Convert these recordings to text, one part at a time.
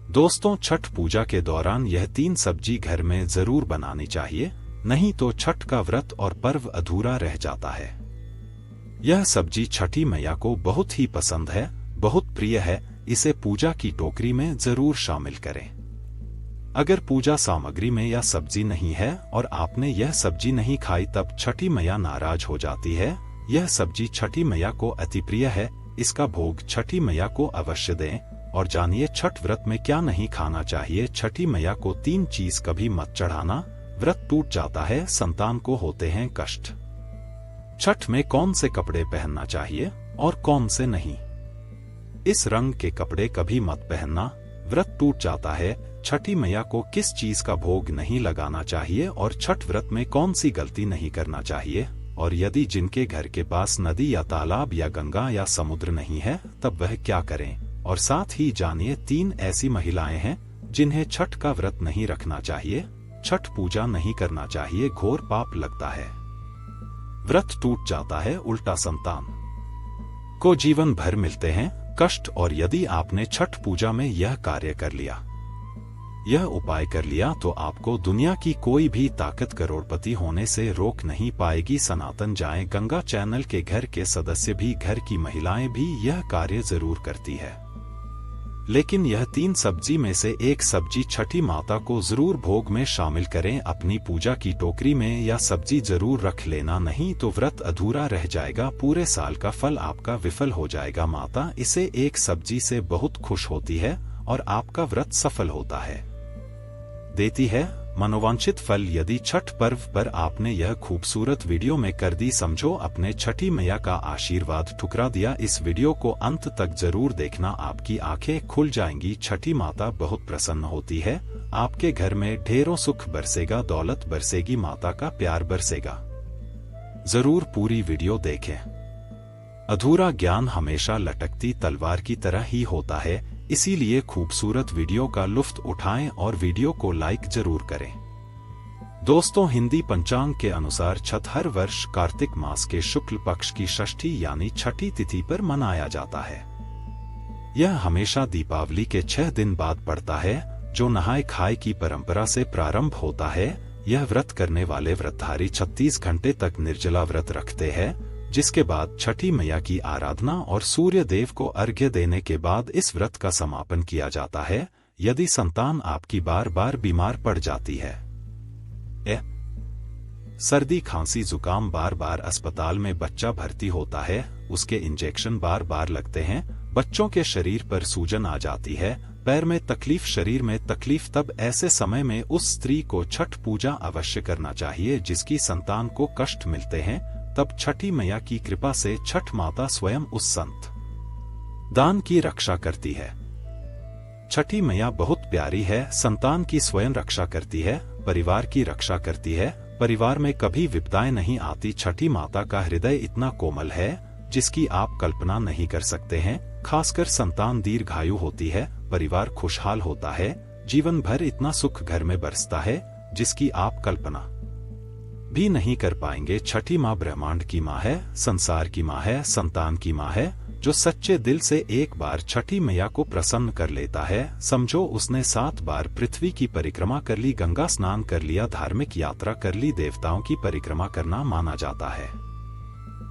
दोस्तों, छठ पूजा के दौरान यह 3 सब्जी घर में जरूर बनानी चाहिए, नहीं तो छठ का व्रत और पर्व अधूरा रह जाता है। यह सब्जी छठी मैया को बहुत ही पसंद है, बहुत प्रिय है। इसे पूजा की टोकरी में जरूर शामिल करें। अगर पूजा सामग्री में यह सब्जी नहीं है और आपने यह सब्जी नहीं खाई तब छठी मैया नाराज हो जाती है। यह सब्जी छठी मैया को अति प्रिय है। इसका भोग छठी मैया को अवश्य दें। और जानिए छठ व्रत में क्या नहीं खाना चाहिए। छठी मैया को 3 चीज कभी मत चढ़ाना, व्रत टूट जाता है, संतान को होते हैं कष्ट। छठ में कौन से कपड़े पहनना चाहिए और कौन से नहीं। इस रंग के कपड़े कभी मत पहनना, व्रत टूट जाता है। छठी मैया को किस चीज का भोग नहीं लगाना चाहिए और छठ व्रत में कौन सी गलती नहीं करना चाहिए। और यदि जिनके घर के पास नदी या तालाब या गंगा या समुद्र नहीं है तब वह क्या करें। और साथ ही जानिए 3 ऐसी महिलाएं हैं जिन्हें छठ का व्रत नहीं रखना चाहिए, छठ पूजा नहीं करना चाहिए, घोर पाप लगता है, व्रत टूट जाता है, उल्टा संतान को जीवन भर मिलते हैं कष्ट। और यदि आपने छठ पूजा में यह कार्य कर लिया, यह उपाय कर लिया तो आपको दुनिया की कोई भी ताकत करोड़पति होने से रोक नहीं पाएगी। सनातन जाएं गंगा चैनल के घर के सदस्य भी, घर की महिलाएं भी यह कार्य जरूर करती है। लेकिन यह 3 सब्जी में से एक सब्जी छठी माता को जरूर भोग में शामिल करें। अपनी पूजा की टोकरी में यह सब्जी जरूर रख लेना, नहीं तो व्रत अधूरा रह जाएगा, पूरे साल का फल आपका विफल हो जाएगा। माता इसे एक सब्जी से बहुत खुश होती है और आपका व्रत सफल होता है, देती है मनोवांछित फल। यदि छठ पर्व पर आपने यह खूबसूरत वीडियो में कर दी, समझो अपने छठी मैया का आशीर्वाद ठुकरा दिया। इस वीडियो को अंत तक जरूर देखना, आपकी आंखें खुल जाएंगी। छठी माता बहुत प्रसन्न होती है, आपके घर में ढेरों सुख बरसेगा, दौलत बरसेगी, माता का प्यार बरसेगा। जरूर पूरी वीडियो देखें। अधूरा ज्ञान हमेशा लटकती तलवार की तरह ही होता है, इसीलिए खूबसूरत वीडियो का लुत्फ उठाएं और वीडियो को लाइक जरूर करें। दोस्तों, हिंदी पंचांग के अनुसार छठ हर वर्ष कार्तिक मास के शुक्ल पक्ष की षष्ठी यानी छठी तिथि पर मनाया जाता है। यह हमेशा दीपावली के 6 दिन बाद पड़ता है, जो नहाय खाए की परंपरा से प्रारंभ होता है। यह व्रत करने वाले व्रतधारी 36 घंटे तक निर्जला व्रत रखते हैं, जिसके बाद छठी मैया की आराधना और सूर्य देव को अर्घ्य देने के बाद इस व्रत का समापन किया जाता है। यदि संतान आपकी बार बार बीमार पड़ जाती है, सर्दी खांसी जुकाम, बार बार अस्पताल में बच्चा भर्ती होता है, उसके इंजेक्शन बार बार लगते हैं, बच्चों के शरीर पर सूजन आ जाती है, पैर में तकलीफ, शरीर में तकलीफ, तब ऐसे समय में उस स्त्री को छठ पूजा अवश्य करना चाहिए। जिसकी संतान को कष्ट मिलते हैं, तब छठी मैया की कृपा से छठ माता स्वयं उस संत दान की रक्षा करती है। छठी मैया बहुत प्यारी है, संतान की स्वयं रक्षा करती है, परिवार की रक्षा करती है, परिवार में कभी विपदाएं नहीं आती। छठी माता का हृदय इतना कोमल है जिसकी आप कल्पना नहीं कर सकते हैं। खासकर संतान दीर्घायु होती है, परिवार खुशहाल होता है, जीवन भर इतना सुख घर में बरसता है जिसकी आप कल्पना भी नहीं कर पाएंगे। छठी माँ ब्रह्मांड की माँ है, संसार की माँ है, संतान की माँ है। जो सच्चे दिल से एक बार छठी मैया को प्रसन्न कर लेता है, समझो उसने 7 बार पृथ्वी की परिक्रमा कर ली, गंगा स्नान कर लिया, धार्मिक यात्रा कर ली, देवताओं की परिक्रमा करना माना जाता है।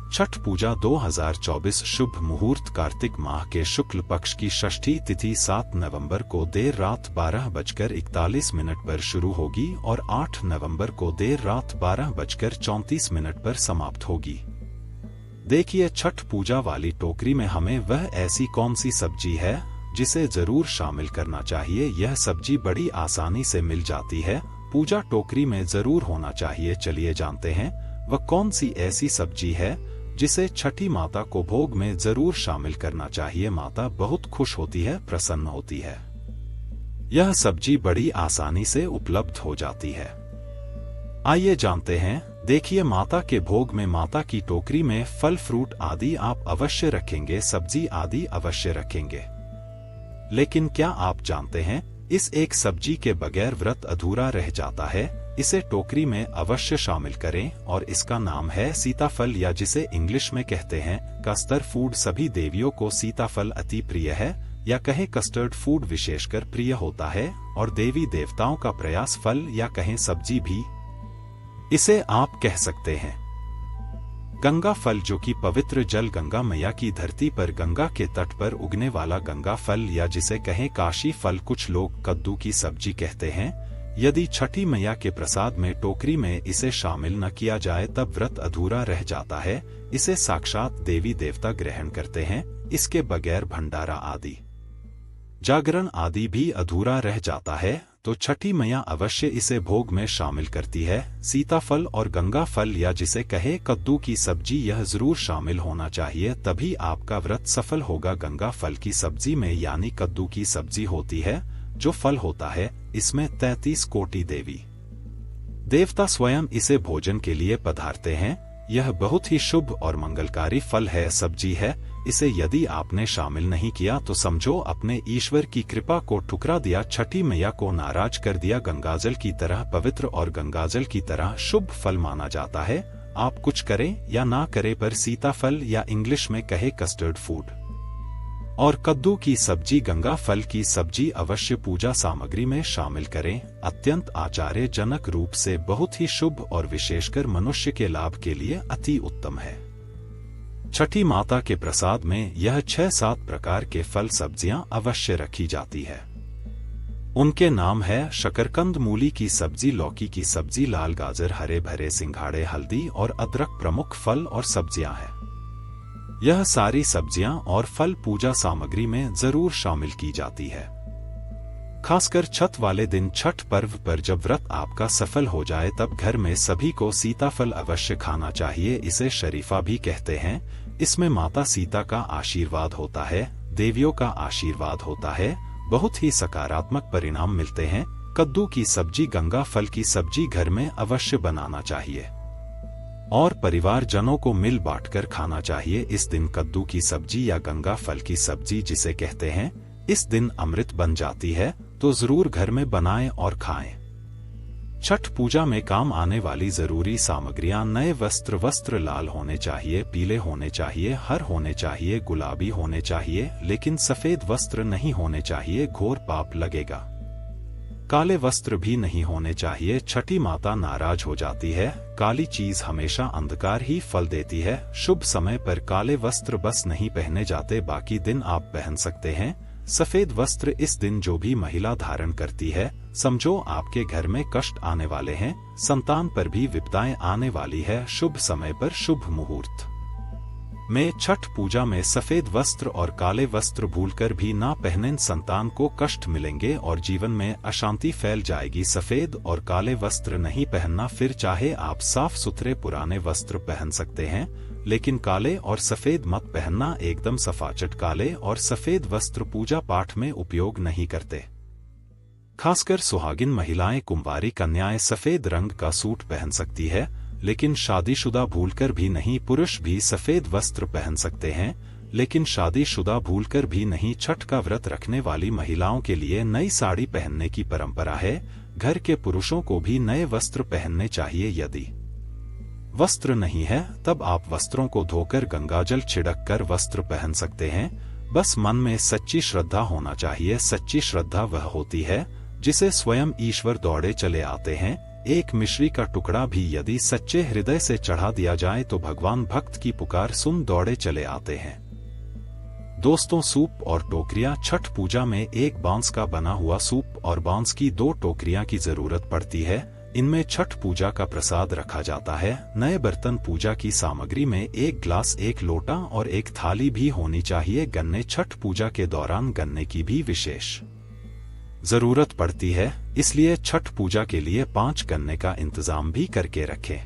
छठ पूजा 2024 शुभ मुहूर्त कार्तिक माह के शुक्ल पक्ष की षष्ठी तिथि 7 नवंबर को देर रात 12:41 पर शुरू होगी और 8 नवंबर को देर रात 12:34 पर समाप्त होगी। देखिए छठ पूजा वाली टोकरी में हमें वह ऐसी कौन सी सब्जी है जिसे जरूर शामिल करना चाहिए। यह सब्जी बड़ी आसानी से मिल जाती है, पूजा टोकरी में जरूर होना चाहिए। चलिए जानते हैं वह कौन सी ऐसी सब्जी है जिसे छठी माता को भोग में जरूर शामिल करना चाहिए। माता बहुत खुश होती है, प्रसन्न होती है। यह सब्जी बड़ी आसानी से उपलब्ध हो जाती है। आइए जानते हैं। देखिए, माता के भोग में माता की टोकरी में फल फ्रूट आदि आप अवश्य रखेंगे, सब्जी आदि अवश्य रखेंगे। लेकिन क्या आप जानते हैं, इस एक सब्जी के बगैर व्रत अधूरा रह जाता है। इसे टोकरी में अवश्य शामिल करें और इसका नाम है सीताफल, या जिसे इंग्लिश में कहते हैं कस्टर्ड फूड। सभी देवियों को सीताफल अति प्रिय है। या कहें कस्टर्ड फूड विशेषकर प्रिय होता है, और देवी देवताओं का प्रयास फल या कहें सब्जी भी इसे आप कह सकते हैं। गंगा फल, जो कि पवित्र जल गंगा मैया की धरती पर गंगा के तट पर उगने वाला गंगा फल या जिसे कहें काशी फल, कुछ लोग कद्दू की सब्जी कहते हैं। यदि छठी मैया के प्रसाद में टोकरी में इसे शामिल न किया जाए तब व्रत अधूरा रह जाता है। इसे साक्षात देवी देवता ग्रहण करते हैं। इसके बगैर भंडारा आदि, जागरण आदि भी अधूरा रह जाता है, तो छठी मैया अवश्य इसे भोग में शामिल करती है। सीताफल और गंगा फल या जिसे कहे कद्दू की सब्जी, यह जरूर शामिल होना चाहिए, तभी आपका व्रत सफल होगा। गंगा फल की सब्जी में यानी कद्दू की सब्जी होती है, जो फल होता है इसमें 33 कोटि देवी देवता स्वयं इसे भोजन के लिए पधारते हैं। यह बहुत ही शुभ और मंगलकारी फल है, सब्जी है। इसे यदि आपने शामिल नहीं किया तो समझो अपने ईश्वर की कृपा को ठुकरा दिया, छठी मैया को नाराज कर दिया। गंगाजल की तरह पवित्र और गंगाजल की तरह शुभ फल माना जाता है। आप कुछ करें या ना करें, पर सीताफल या इंग्लिश में कहे कस्टर्ड फूड और कद्दू की सब्जी, गंगा फल की सब्जी अवश्य पूजा सामग्री में शामिल करें। अत्यंत आचार्यजनक रूप से बहुत ही शुभ और विशेषकर मनुष्य के लाभ के लिए अति उत्तम है। छठी माता के प्रसाद में यह 6-7 प्रकार के फल सब्जियां अवश्य रखी जाती है। उनके नाम है शकरकंद, मूली की सब्जी, लौकी की सब्जी, लाल गाजर, हरे भरे सिंघाड़े, हल्दी और अदरक प्रमुख फल और सब्जियां हैं। यह सारी सब्जियां और फल पूजा सामग्री में जरूर शामिल की जाती है। खासकर छठ वाले दिन, छठ पर्व पर जब व्रत आपका सफल हो जाए तब घर में सभी को सीताफल अवश्य खाना चाहिए। इसे शरीफा भी कहते हैं। इसमें माता सीता का आशीर्वाद होता है, देवियों का आशीर्वाद होता है, बहुत ही सकारात्मक परिणाम मिलते हैं। कद्दू की सब्जी, गंगा फल की सब्जी घर में अवश्य बनाना चाहिए और परिवारजनों को मिल बांटकर खाना चाहिए। इस दिन कद्दू की सब्जी या गंगा फल की सब्जी जिसे कहते हैं, इस दिन अमृत बन जाती है, तो जरूर घर में बनाएं और खाएं। छठ पूजा में काम आने वाली जरूरी सामग्रियां नए वस्त्र लाल होने चाहिए, पीले होने चाहिए, हर होने चाहिए, गुलाबी होने चाहिए, लेकिन सफेद वस्त्र नहीं होने चाहिए, घोर पाप लगेगा। काले वस्त्र भी नहीं होने चाहिए, छठी माता नाराज हो जाती है। काली चीज हमेशा अंधकार ही फल देती है। शुभ समय पर काले वस्त्र बस नहीं पहने जाते, बाकी दिन आप पहन सकते हैं। सफेद वस्त्र इस दिन जो भी महिला धारण करती है, समझो आपके घर में कष्ट आने वाले हैं, संतान पर भी विपदाएं आने वाली है। शुभ समय पर शुभ मुहूर्त में छठ पूजा में सफेद वस्त्र और काले वस्त्र भूलकर भी ना पहनें, संतान को कष्ट मिलेंगे और जीवन में अशांति फैल जाएगी। सफेद और काले वस्त्र नहीं पहनना, फिर चाहे आप साफ सुथरे पुराने वस्त्र पहन सकते हैं, लेकिन काले और सफेद मत पहनना। एकदम सफाचट काले और सफेद वस्त्र पूजा पाठ में उपयोग नहीं करते। खासकर सुहागिन महिलाएं, कुंवारी कन्याएं सफेद रंग का सूट पहन सकती है, लेकिन शादीशुदा भूलकर भी नहीं। पुरुष भी सफेद वस्त्र पहन सकते हैं, लेकिन शादीशुदा भूलकर भी नहीं। छठ का व्रत रखने वाली महिलाओं के लिए नई साड़ी पहनने की परंपरा है। घर के पुरुषों को भी नए वस्त्र पहनने चाहिए। यदि वस्त्र नहीं है तब आप वस्त्रों को धोकर गंगाजल छिड़क कर वस्त्र पहन सकते हैं। बस मन में सच्ची श्रद्धा होना चाहिए। सच्ची श्रद्धा वह होती है जिसे स्वयं ईश्वर दौड़े चले आते हैं। एक मिश्री का टुकड़ा भी यदि सच्चे हृदय से चढ़ा दिया जाए तो भगवान भक्त की पुकार सुन दौड़े चले आते हैं। दोस्तों, सूप और टोकरियां। छठ पूजा में एक बांस का बना हुआ सूप और बांस की 2 टोकरियां की जरूरत पड़ती है। इनमें छठ पूजा का प्रसाद रखा जाता है। नए बर्तन पूजा की सामग्री में 1 गिलास, 1 लोटा और 1 थाली भी होनी चाहिए। गन्ने, छठ पूजा के दौरान गन्ने की भी विशेष जरूरत पड़ती है, इसलिए छठ पूजा के लिए 5 गन्ने का इंतजाम भी करके रखें।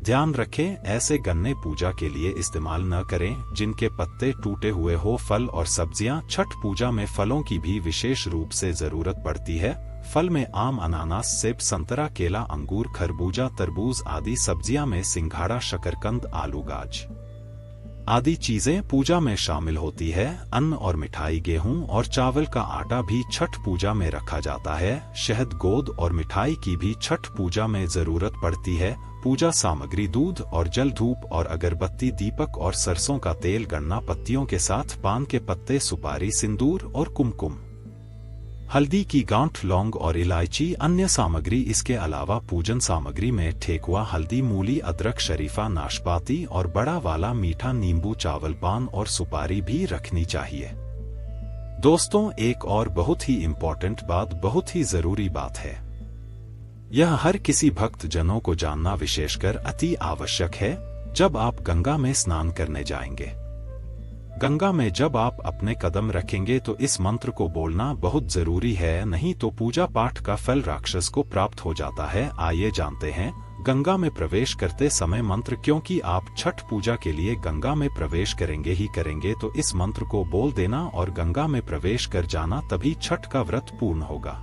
ध्यान रखें, ऐसे गन्ने पूजा के लिए इस्तेमाल न करें जिनके पत्ते टूटे हुए हो। फल और सब्जियां। छठ पूजा में फलों की भी विशेष रूप से जरूरत पड़ती है। फल में आम, अनानास, सेब, संतरा, केला, अंगूर, खरबूजा, तरबूज आदि। सब्जियां में सिंघाड़ा, शकरकंद, आलू, गाज आदि चीजें पूजा में शामिल होती है। अन्न और मिठाई, गेहूं और चावल का आटा भी छठ पूजा में रखा जाता है। शहद, गोद और मिठाई की भी छठ पूजा में जरूरत पड़ती है। पूजा सामग्री दूध और जल, धूप और अगरबत्ती, दीपक और सरसों का तेल, गन्ना पत्तियों के साथ पान के पत्ते, सुपारी, सिंदूर और कुमकुम, हल्दी की गांठ, लौंग और इलायची। अन्य सामग्री इसके अलावा पूजन सामग्री में ठेकुआ, हल्दी, मूली, अदरक, शरीफा, नाशपाती और बड़ा वाला मीठा नींबू, चावल, पान और सुपारी भी रखनी चाहिए। दोस्तों, एक और बहुत ही इम्पोर्टेंट बात, बहुत ही जरूरी बात है, यह हर किसी भक्त जनों को जानना विशेषकर अति आवश्यक है। जब आप गंगा में स्नान करने जाएंगे, गंगा में जब आप अपने कदम रखेंगे तो इस मंत्र को बोलना बहुत जरूरी है, नहीं तो पूजा पाठ का फल राक्षस को प्राप्त हो जाता है। आइए जानते हैं गंगा में प्रवेश करते समय मंत्र, क्योंकि आप छठ पूजा के लिए गंगा में प्रवेश करेंगे ही करेंगे, तो इस मंत्र को बोल देना और गंगा में प्रवेश कर जाना, तभी छठ का व्रत पूर्ण होगा।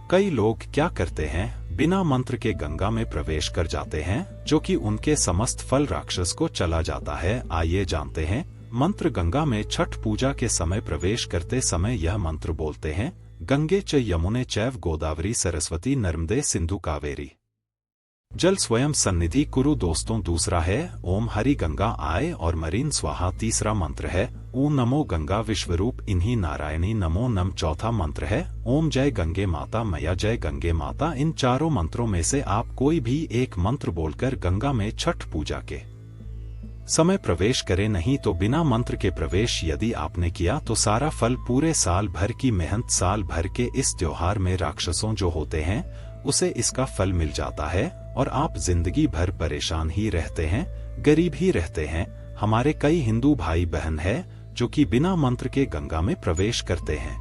कई लोग क्या करते हैं, बिना मंत्र के गंगा में प्रवेश कर जाते हैं, जो कि उनके समस्त फल राक्षस को चला जाता है। आइए जानते हैं मंत्र। गंगा में छठ पूजा के समय प्रवेश करते समय यह मंत्र बोलते हैं, गंगे च यमुने चैव गोदावरी सरस्वती नर्मदे सिंधु कावेरी जल स्वयं सन्निधि कुरु। दोस्तों, दूसरा है ओम हरि गंगा आय और मरीन स्वाहा। तीसरा मंत्र है ओम नमो गंगा विश्वरूप इन्हीं नारायणी नमो नम। चौथा मंत्र है ओम जय गंगे माता मैया जय गंगे माता। इन चारों मंत्रों में से आप कोई भी एक मंत्र बोलकर गंगा में छठ पूजा के समय प्रवेश करें, नहीं तो बिना मंत्र के प्रवेश यदि आपने किया तो सारा फल, पूरे साल भर की मेहनत, साल भर के इस त्योहार में राक्षसों जो होते हैं उसे इसका फल मिल जाता है और आप जिंदगी भर परेशान ही रहते हैं, गरीब ही रहते हैं। हमारे कई हिंदू भाई बहन हैं जो कि बिना मंत्र के गंगा में प्रवेश करते हैं,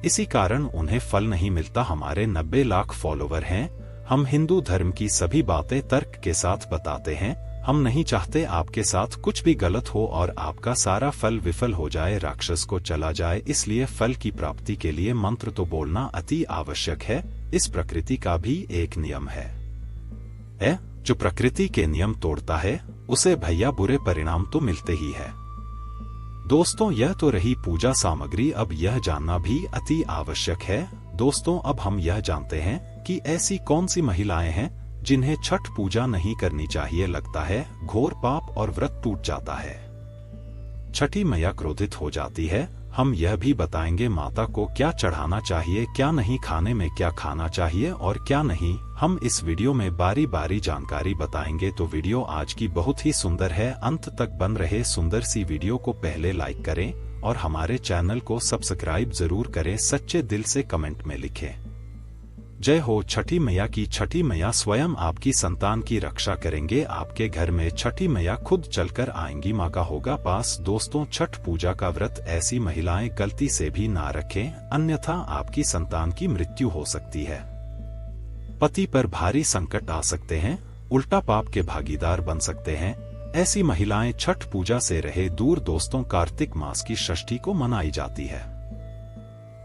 इसी कारण उन्हें फल नहीं मिलता। हमारे 90 लाख फॉलोवर हैं। हम हिंदू धर्म की सभी बातें तर्क के साथ बताते हैं। हम नहीं चाहते आपके साथ कुछ भी गलत हो और आपका सारा फल विफल हो जाए, राक्षस को चला जाए। इसलिए फल की प्राप्ति के लिए मंत्र तो बोलना अति आवश्यक है। इस प्रकृति का भी एक नियम है, जो प्रकृति के नियम तोड़ता है उसे भैया बुरे परिणाम तो मिलते ही है। दोस्तों, यह तो रही पूजा सामग्री, अब यह जानना भी अति आवश्यक है। दोस्तों, अब हम यह जानते हैं कि ऐसी कौन सी महिलाएं हैं जिन्हें छठ पूजा नहीं करनी चाहिए। लगता है घोर पाप और व्रत टूट जाता है, छठी मैया क्रोधित हो जाती है। हम यह भी बताएंगे माता को क्या चढ़ाना चाहिए, क्या नहीं, खाने में क्या खाना चाहिए और क्या नहीं। हम इस वीडियो में बारी बारी जानकारी बताएंगे, तो वीडियो आज की बहुत ही सुंदर है, अंत तक बन रहे। सुंदर सी वीडियो को पहले लाइक करें और हमारे चैनल को सब्सक्राइब जरूर करें। सच्चे दिल से कमेंट में लिखें जय हो छठी मैया की। छठी मैया स्वयं आपकी संतान की रक्षा करेंगे। आपके घर में छठी मैया खुद चलकर आएंगी, माँ का होगा पास। दोस्तों, छठ पूजा का व्रत ऐसी महिलाएं गलती से भी ना रखें, अन्यथा आपकी संतान की मृत्यु हो सकती है, पति पर भारी संकट आ सकते हैं, उल्टा पाप के भागीदार बन सकते हैं। ऐसी महिलाएं छठ पूजा से रहे दूर। दोस्तों, कार्तिक मास की षष्ठी को मनाई जाती है।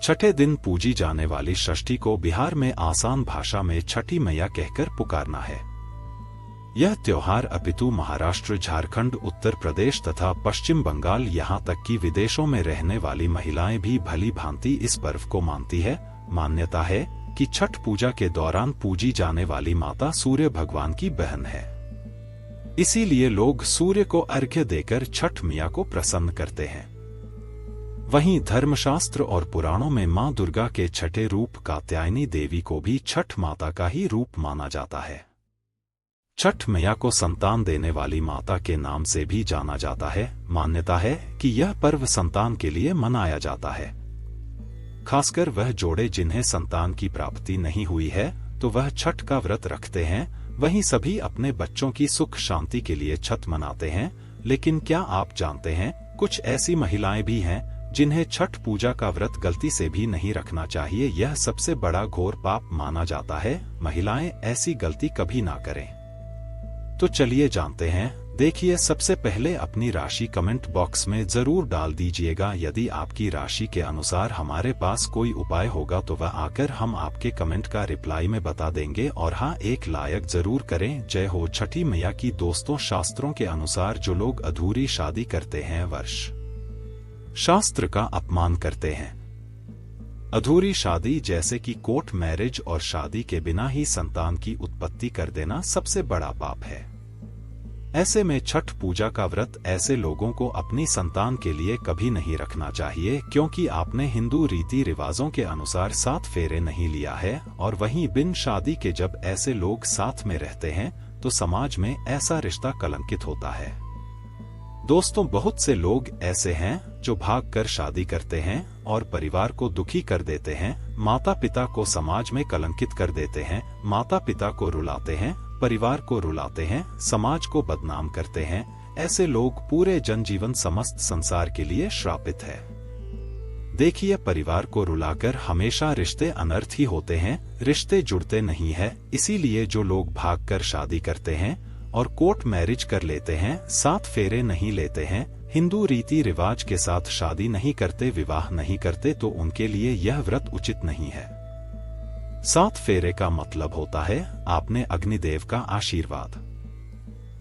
छठे दिन पूजी जाने वाली षष्ठी को बिहार में आसान भाषा में छठी मैया कहकर पुकारना है। यह त्योहार अपितु महाराष्ट्र, झारखंड, उत्तर प्रदेश तथा पश्चिम बंगाल, यहाँ तक कि विदेशों में रहने वाली महिलाएं भी भली भांति इस पर्व को मानती है। मान्यता है कि छठ पूजा के दौरान पूजी जाने वाली माता सूर्य भगवान की बहन है, इसीलिए लोग सूर्य को अर्घ्य देकर छठ मैया को प्रसन्न करते हैं। वहीं धर्मशास्त्र और पुराणों में मां दुर्गा के छठे रूप कात्यायनी देवी को भी छठ माता का ही रूप माना जाता है। छठ मैया को संतान देने वाली माता के नाम से भी जाना जाता है। मान्यता है कि यह पर्व संतान के लिए मनाया जाता है। खासकर वह जोड़े जिन्हें संतान की प्राप्ति नहीं हुई है तो वह छठ का व्रत रखते हैं। वहीं सभी अपने बच्चों की सुख शांति के लिए छठ मनाते हैं। लेकिन क्या आप जानते हैं, कुछ ऐसी महिलाएं भी हैं जिन्हें छठ पूजा का व्रत गलती से भी नहीं रखना चाहिए। यह सबसे बड़ा घोर पाप माना जाता है। महिलाएं ऐसी गलती कभी ना करें। तो चलिए जानते हैं देखिए, सबसे पहले अपनी राशि कमेंट बॉक्स में जरूर डाल दीजिएगा। यदि आपकी राशि के अनुसार हमारे पास कोई उपाय होगा तो वह आकर हम आपके कमेंट का रिप्लाई में बता देंगे। और हाँ, एक लाइक जरूर करें। जय हो छठी मैया की। दोस्तों, शास्त्रों के अनुसार जो लोग अधूरी शादी करते हैं वर्ष शास्त्र का अपमान करते हैं। अधूरी शादी जैसे कि कोर्ट मैरिज और शादी के बिना ही संतान की उत्पत्ति कर देना सबसे बड़ा पाप है। ऐसे में छठ पूजा का व्रत ऐसे लोगों को अपनी संतान के लिए कभी नहीं रखना चाहिए, क्योंकि आपने हिंदू रीति रिवाजों के अनुसार 7 फेरे नहीं लिया है। और वहीं बिन शादी के जब ऐसे लोग साथ में रहते हैं तो समाज में ऐसा रिश्ता कलंकित होता है। दोस्तों, बहुत से लोग ऐसे हैं जो भागकर शादी करते हैं और परिवार को दुखी कर देते हैं, माता पिता को समाज में कलंकित कर देते हैं, माता पिता को रुलाते हैं, परिवार को रुलाते हैं, समाज को बदनाम करते हैं। ऐसे लोग पूरे जनजीवन समस्त संसार के लिए श्रापित है। देखिए, परिवार को रुलाकर हमेशा रिश्ते अनर्थ ही होते हैं, रिश्ते जुड़ते नहीं है। इसीलिए जो लोग भागकर शादी करते हैं और कोर्ट मैरिज कर लेते हैं, 7 फेरे नहीं लेते हैं, हिंदू रीति रिवाज के साथ शादी नहीं करते, विवाह नहीं करते, तो उनके लिए यह व्रत उचित नहीं है। 7 फेरे का मतलब होता है आपने अग्निदेव का आशीर्वाद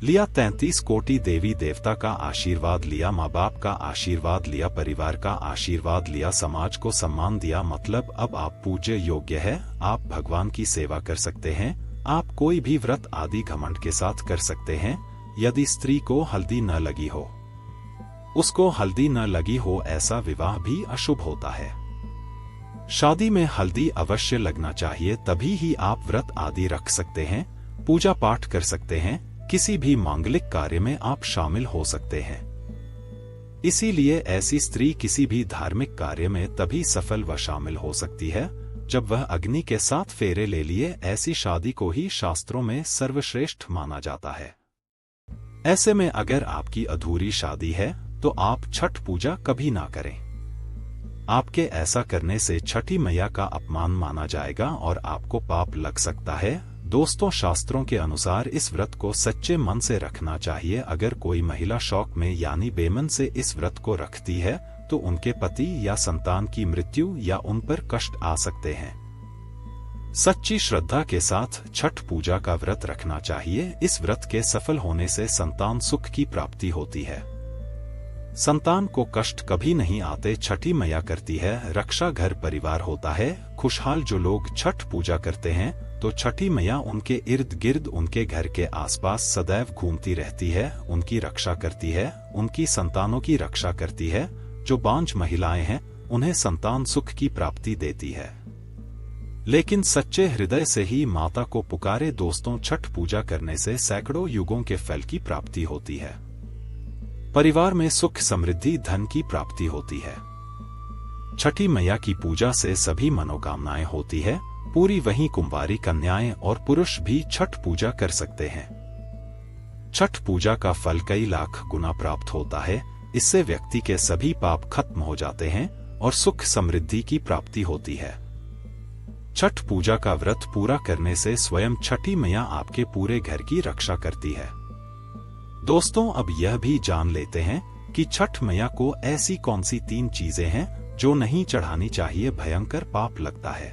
लिया, 33 कोटि देवी देवता का आशीर्वाद लिया, माँ बाप का आशीर्वाद लिया, परिवार का आशीर्वाद लिया, समाज को सम्मान दिया। मतलब अब आप पूज्य योग्य है, आप भगवान की सेवा कर सकते हैं, आप कोई भी व्रत आदि घमंड के साथ कर सकते हैं। यदि स्त्री को हल्दी न लगी हो, उसको हल्दी न लगी हो, ऐसा विवाह भी अशुभ होता है। शादी में हल्दी अवश्य लगना चाहिए, तभी ही आप व्रत आदि रख सकते हैं, पूजा पाठ कर सकते हैं, किसी भी मांगलिक कार्य में आप शामिल हो सकते हैं। इसीलिए ऐसी स्त्री किसी भी धार्मिक कार्य में तभी सफल व शामिल हो सकती है जब वह अग्नि के 7 फेरे ले लिए। ऐसी शादी को ही शास्त्रों में सर्वश्रेष्ठ माना जाता है। ऐसे में अगर आपकी अधूरी शादी है तो आप छठ पूजा कभी ना करें। आपके ऐसा करने से छठी मैया का अपमान माना जाएगा और आपको पाप लग सकता है। दोस्तों, शास्त्रों के अनुसार इस व्रत को सच्चे मन से रखना चाहिए। अगर कोई महिला शौक में यानी बेमन से इस व्रत को रखती है तो उनके पति या संतान की मृत्यु या उन पर कष्ट आ सकते हैं। सच्ची श्रद्धा के साथ छठ पूजा का व्रत रखना चाहिए। इस व्रत के सफल होने से संतान सुख की प्राप्ति होती है, संतान को कष्ट कभी नहीं आते। छठी मैया करती है रक्षा, घर परिवार होता है खुशहाल। जो लोग छठ पूजा करते हैं तो छठी मैया उनके इर्द गिर्द, उनके घर के आसपास सदैव घूमती रहती है, उनकी रक्षा करती है, उनकी संतानों की रक्षा करती है। जो बांझ महिलाएं हैं उन्हें संतान सुख की प्राप्ति देती है, लेकिन सच्चे हृदय से ही माता को पुकारे। दोस्तों, छठ पूजा करने से सैकड़ों युगों के फल की प्राप्ति होती है, परिवार में सुख समृद्धि धन की प्राप्ति होती है। छठी मैया की पूजा से सभी मनोकामनाएं होती है पूरी। वहीं कुंवारी कन्याएं और पुरुष भी छठ पूजा कर सकते हैं। छठ पूजा का फल कई लाख गुना प्राप्त होता है। इससे व्यक्ति के सभी पाप खत्म हो जाते हैं और सुख समृद्धि की प्राप्ति होती है। छठ पूजा का व्रत पूरा करने से स्वयं छठी मैया आपके पूरे घर की रक्षा करती है। दोस्तों, अब यह भी जान लेते हैं कि छठ मैया को ऐसी कौन सी 3 चीजें हैं जो नहीं चढ़ानी चाहिए, भयंकर पाप लगता है।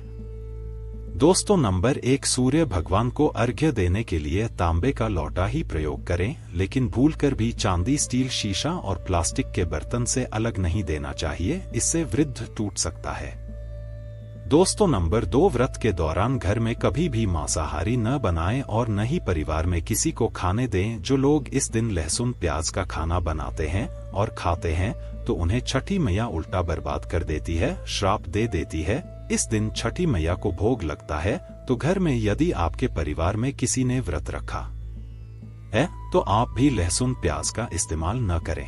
दोस्तों, नंबर 1, सूर्य भगवान को अर्घ्य देने के लिए तांबे का लोटा ही प्रयोग करें, लेकिन भूलकर भी चांदी, स्टील, शीशा और प्लास्टिक के बर्तन से अलग नहीं देना चाहिए, इससे वृद्ध टूट सकता है। दोस्तों, नंबर 2, व्रत के दौरान घर में कभी भी मांसाहारी न बनाएं और न ही परिवार में किसी को खाने दें। जो लोग इस दिन लहसुन प्याज का खाना बनाते हैं और खाते हैं तो उन्हें छठी मैया उल्टा बर्बाद कर देती है, श्राप दे देती है। इस दिन छठी मैया को भोग लगता है, तो घर में यदि आपके परिवार में किसी ने व्रत रखा है तो आप भी लहसुन प्याज का इस्तेमाल न करें।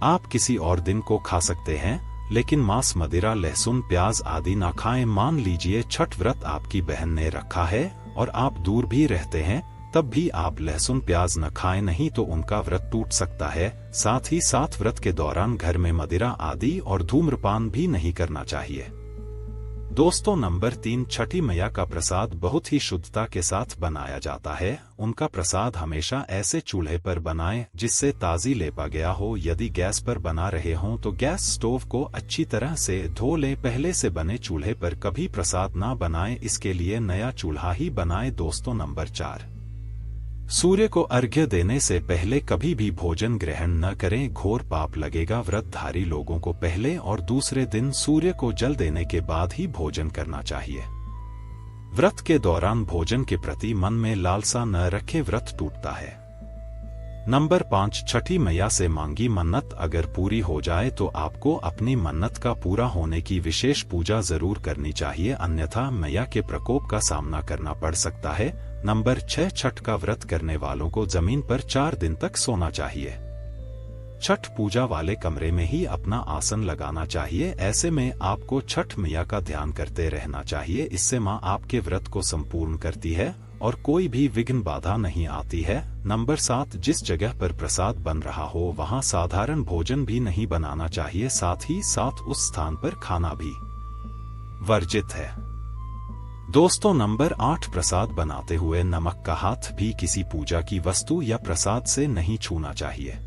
आप किसी और दिन को खा सकते हैं, लेकिन मांस, मदिरा, लहसुन, प्याज आदि ना खाएं। मान लीजिए छठ व्रत आपकी बहन ने रखा है और आप दूर भी रहते हैं, तब भी आप लहसुन प्याज न खाएं, नहीं तो उनका व्रत टूट सकता है। साथ ही साथ व्रत के दौरान घर में मदिरा आदि और धूम्रपान भी नहीं करना चाहिए। दोस्तों नंबर 3, छठी मैया का प्रसाद बहुत ही शुद्धता के साथ बनाया जाता है। उनका प्रसाद हमेशा ऐसे चूल्हे पर बनाएं जिससे ताज़ी लेपा गया हो। यदि गैस पर बना रहे हों तो गैस स्टोव को अच्छी तरह से धो लें। पहले से बने चूल्हे पर कभी प्रसाद ना बनाएं, इसके लिए नया चूल्हा ही बनाएं। दोस्तों नंबर 4, सूर्य को अर्घ्य देने से पहले कभी भी भोजन ग्रहण न करें, घोर पाप लगेगा। व्रतधारी लोगों को पहले और दूसरे दिन सूर्य को जल देने के बाद ही भोजन करना चाहिए। व्रत के दौरान भोजन के प्रति मन में लालसा न रखें, व्रत टूटता है। नंबर 5, छठी मैया से मांगी मन्नत अगर पूरी हो जाए तो आपको अपनी मन्नत का पूरा होने की विशेष पूजा जरूर करनी चाहिए, अन्यथा मैया के प्रकोप का सामना करना पड़ सकता है। नंबर 6, छठ का व्रत करने वालों को जमीन पर 4 दिन तक सोना चाहिए। छठ पूजा वाले कमरे में ही अपना आसन लगाना चाहिए। ऐसे में आपको छठ मैया का ध्यान करते रहना चाहिए, इससे माँ आपके व्रत को संपूर्ण करती है और कोई भी विघ्न बाधा नहीं आती है। नंबर 7, जिस जगह पर प्रसाद बन रहा हो वहां साधारण भोजन भी नहीं बनाना चाहिए, साथ ही साथ उस स्थान पर खाना भी वर्जित है। दोस्तों नंबर 8, प्रसाद बनाते हुए नमक का हाथ भी किसी पूजा की वस्तु या प्रसाद से नहीं छूना चाहिए।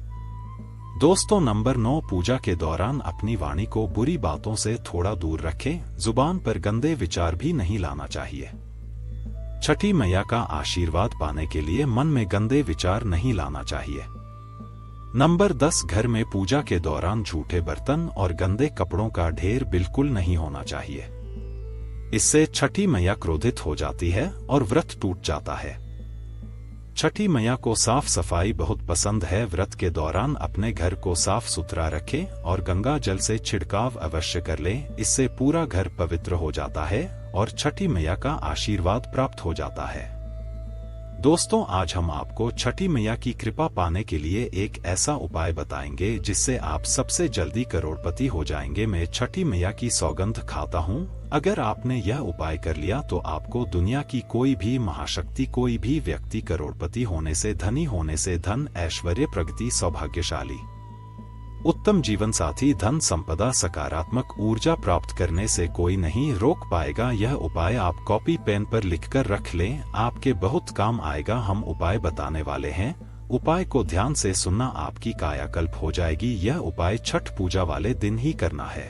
दोस्तों नंबर 9, पूजा के दौरान अपनी वाणी को बुरी बातों से थोड़ा दूर रखें, जुबान पर गंदे विचार भी नहीं लाना चाहिए। छठी मैया का आशीर्वाद पाने के लिए मन में गंदे विचार नहीं लाना चाहिए। नंबर 10, घर में पूजा के दौरान झूठे बर्तन और गंदे कपड़ों का ढेर बिल्कुल नहीं होना चाहिए। इससे छठी मैया क्रोधित हो जाती है और व्रत टूट जाता है। छठी मैया को साफ सफाई बहुत पसंद है। व्रत के दौरान अपने घर को साफ सुथरा रखें और गंगा जल से छिड़काव अवश्य कर लें, इससे पूरा घर पवित्र हो जाता है और छठी मैया का आशीर्वाद प्राप्त हो जाता है। दोस्तों आज हम आपको छठी मैया की कृपा पाने के लिए एक ऐसा उपाय बताएंगे जिससे आप सबसे जल्दी करोड़पति हो जाएंगे। मैं छठी मैया की सौगंध खाता हूँ, अगर आपने यह उपाय कर लिया तो आपको दुनिया की कोई भी महाशक्ति, कोई भी व्यक्ति करोड़पति होने से, धनी होने से, धन ऐश्वर्य, प्रगति, सौभाग्यशाली, उत्तम जीवन साथी, धन संपदा, सकारात्मक ऊर्जा प्राप्त करने से कोई नहीं रोक पाएगा। यह उपाय आप कॉपी पेन पर लिखकर रख लें, आपके बहुत काम आएगा। हम उपाय बताने वाले हैं, उपाय को ध्यान से सुनना, आपकी कायाकल्प हो जाएगी। यह उपाय छठ पूजा वाले दिन ही करना है।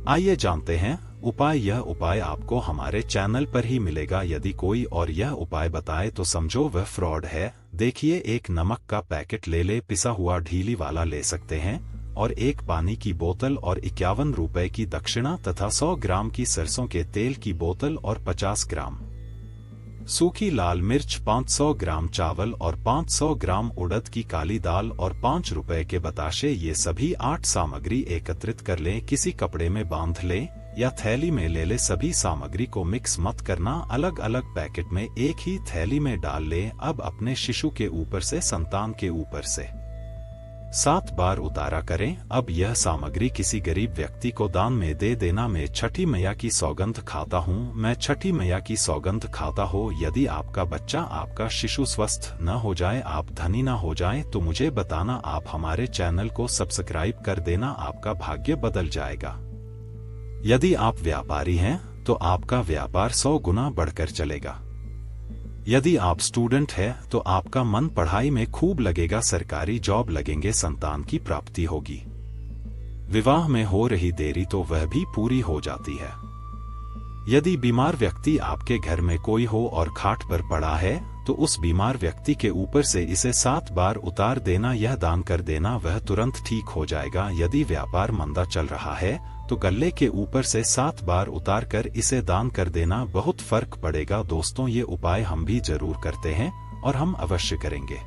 आइए जानते हैं उपाय। यह उपाय आपको हमारे चैनल पर ही मिलेगा। यदि कोई और यह उपाय बताए तो समझो वह फ्रॉड है। देखिए, एक नमक का पैकेट ले ले, पिसा हुआ ढीली वाला ले सकते हैं, और एक पानी की बोतल और 51 रुपए की दक्षिणा तथा 100 ग्राम की सरसों के तेल की बोतल और 50 ग्राम सूखी लाल मिर्च, 500 ग्राम चावल और 500 ग्राम उड़द की काली दाल और 5 रुपए के बताशे। ये सभी 8 सामग्री एकत्रित कर लें, किसी कपड़े में बांध लें या थैली में ले ले। सभी सामग्री को मिक्स मत करना, अलग अलग पैकेट में एक ही थैली में डाल लें। अब अपने शिशु के ऊपर से, संतान के ऊपर से 7 बार उतारा करें। अब यह सामग्री किसी गरीब व्यक्ति को दान में दे देना। मैं छठी मैया की सौगंध खाता हूँ, मैं छठी मैया की सौगंध खाता हो। यदि आपका बच्चा, आपका शिशु स्वस्थ न हो जाए, आप धनी न हो जाए तो मुझे बताना। आप हमारे चैनल को सब्सक्राइब कर देना, आपका भाग्य बदल जाएगा। यदि आप व्यापारी हैं तो आपका व्यापार 100 गुना बढ़कर चलेगा। यदि आप स्टूडेंट हैं तो आपका मन पढ़ाई में खूब लगेगा, सरकारी जॉब लगेंगे, संतान की प्राप्ति होगी। विवाह में हो रही देरी तो वह भी पूरी हो जाती है। यदि बीमार व्यक्ति आपके घर में कोई हो और खाट पर पड़ा है तो उस बीमार व्यक्ति के ऊपर से इसे 7 बार उतार देना, यह दान कर देना, वह तुरंत ठीक हो जाएगा। यदि व्यापार मंदा चल रहा है तो गल्ले के ऊपर से 7 बार उतार कर इसे दान कर देना, बहुत फर्क पड़ेगा। दोस्तों ये उपाय हम भी जरूर करते हैं और हम अवश्य करेंगे।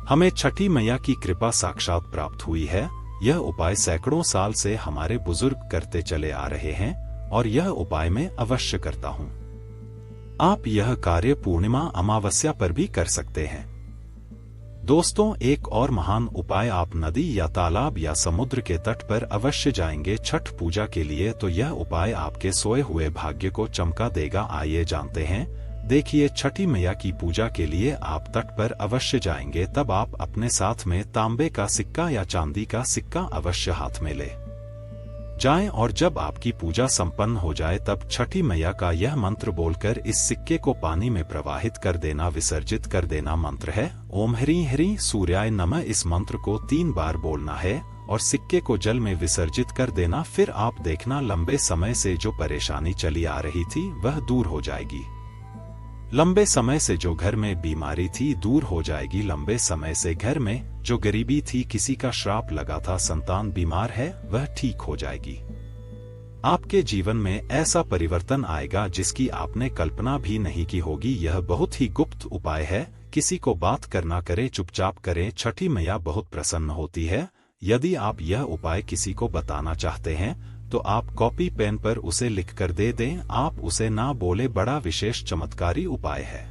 हमें छठी मैया की कृपा साक्षात प्राप्त हुई है। यह उपाय सैकड़ों साल से हमारे बुजुर्ग करते चले आ रहे हैं और यह उपाय मैं अवश्य करता हूँ। आप यह कार्य पूर्णिमा, अमावस्या पर भी कर सकते हैं। दोस्तों एक और महान उपाय, आप नदी या तालाब या समुद्र के तट पर अवश्य जाएंगे छठ पूजा के लिए, तो यह उपाय आपके सोए हुए भाग्य को चमका देगा। आइए जानते हैं। देखिए, छठी मैया की पूजा के लिए आप तट पर अवश्य जाएंगे, तब आप अपने साथ में तांबे का सिक्का या चांदी का सिक्का अवश्य हाथ में ले। जाएं और जब आपकी पूजा संपन्न हो जाए तब छठी मैया का यह मंत्र बोलकर इस सिक्के को पानी में प्रवाहित कर देना, विसर्जित कर देना। मंत्र है ओम ह्रीं ह्रीं सूर्याय नमः। इस मंत्र को 3 बार बोलना है और सिक्के को जल में विसर्जित कर देना। फिर आप देखना लंबे समय से जो परेशानी चली आ रही थी वह दूर हो जाएगी। लंबे समय से जो घर में बीमारी थी दूर हो जाएगी। लंबे समय से घर में जो गरीबी थी, किसी का श्राप लगा था, संतान बीमार है, वह ठीक हो जाएगी। आपके जीवन में ऐसा परिवर्तन आएगा जिसकी आपने कल्पना भी नहीं की होगी। यह बहुत ही गुप्त उपाय है, किसी को बात करना करें, चुपचाप करें। छठी मैया बहुत प्रसन्न होती है। यदि आप यह उपाय किसी को बताना चाहते हैं तो आप कॉपी पेन पर उसे लिखकर दे दें। आप उसे ना बोले, बड़ा विशेष चमत्कारी उपाय है।